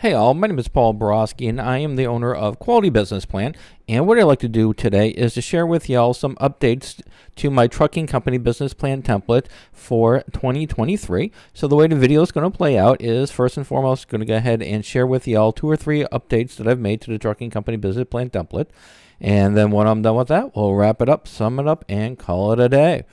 Hey all, my name is Paul Borosky and I am the owner of Quality Business Plan. And what I'd like to do today is to share with y'all some updates to my trucking company business plan template for 2023. So the way the video is going to play out is first and foremost going to go ahead and share with y'all 2 or 3 updates that I've made to the trucking company business plan template. And then when I'm done with that, we'll wrap it up, sum it up, and call it a day.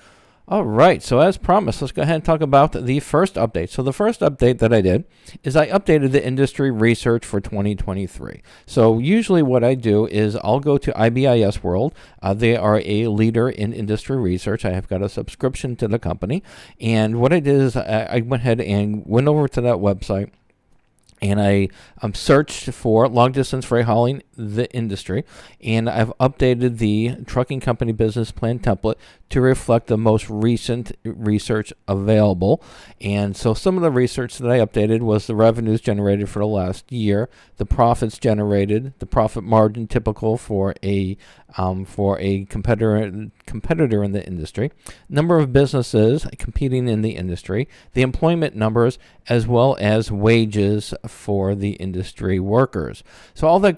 All right, so as promised, let's go ahead and talk about the first update. So the first update that I did is I updated the industry research for 2023. So usually what I do is I'll go to IBIS World. They are a leader in industry research. I have got a subscription to the company. And what I did is I went ahead and went over to that website. And I searched for long distance freight hauling, the industry, and I've updated the trucking company business plan template to reflect the most recent research available. And so some of the research that I updated was the revenues generated for the last year, the profits generated, the profit margin typical for a competitor in the industry, number of businesses competing in the industry, the employment numbers, as well as wages for the industry workers. So all that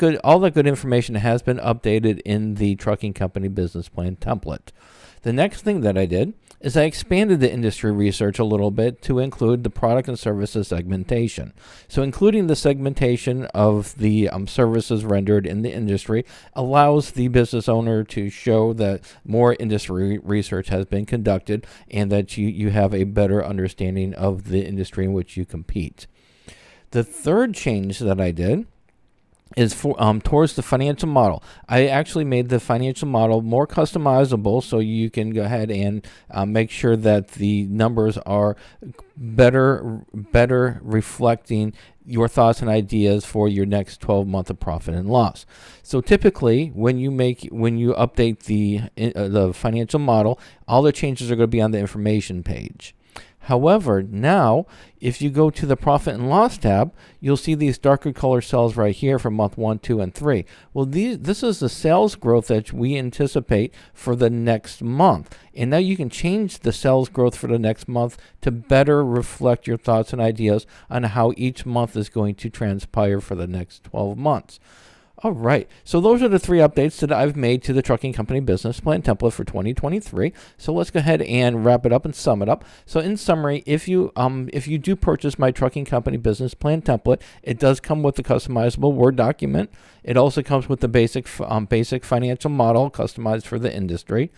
good information has been updated in the trucking company business plan template. The next thing that I did is I expanded the industry research a little bit to include the product and services segmentation. So including the segmentation of the services rendered in the industry allows the business owner to show that more industry research has been conducted and that you have a better understanding of the industry in which you compete. The third change that I did is for towards the financial model. I actually made the financial model more customizable so you can go ahead and make sure that the numbers are better reflecting your thoughts and ideas for your next 12 months of profit and loss. So typically when you update the financial model, all the changes are going to be on the information page. However, now, if you go to the profit and loss tab, you'll see these darker color cells right here for month 1, 2, and 3. Well, this is the sales growth that we anticipate for the next month. And now you can change the sales growth for the next month to better reflect your thoughts and ideas on how each month is going to transpire for the next 12 months. All right, so those are the 3 updates that I've made to the trucking company business plan template for 2023. So let's go ahead and wrap it up and sum it up. So in summary, if you do purchase my trucking company business plan template, it does come with the customizable Word document. It also comes with the basic financial model customized for the industry.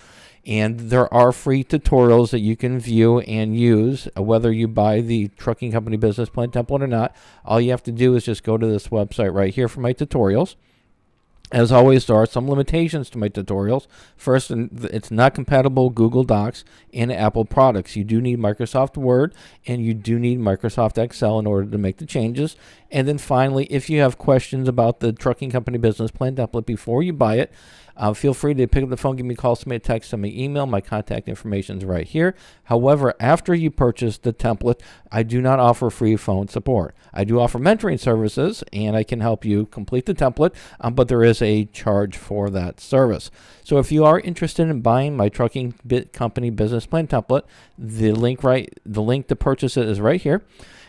And there are free tutorials that you can view and use, whether you buy the trucking company business plan template or not. All you have to do is just go to this website right here for my tutorials. As always, there are some limitations to my tutorials. First, it's not compatible with Google Docs and Apple products. You do need Microsoft Word and you do need Microsoft Excel in order to make the changes. And then finally, if you have questions about the trucking company business plan template before you buy it, feel free to pick up the phone, give me a call, send me a text, send me an email. My contact information is right here. However, after you purchase the template, I do not offer free phone support. I do offer mentoring services, and I can help you complete the template, but there is a charge for that service. So if you are interested in buying my trucking company business plan template, the link to purchase it is right here.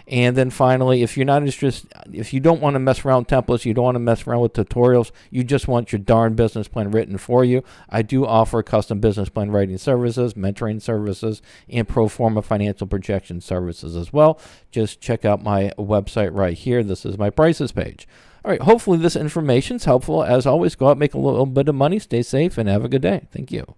And then finally, if you're not interested, if you don't want to mess around with templates, you don't want to mess around with tutorials, you just want your darn business plan written for you, I do offer custom business plan writing services, mentoring services, and proforma financial projection services as well. Just check out my website right here. This is my prices page. All right, hopefully this information is helpful. As always, go out, make a little bit of money, stay safe, and have a good day. Thank you.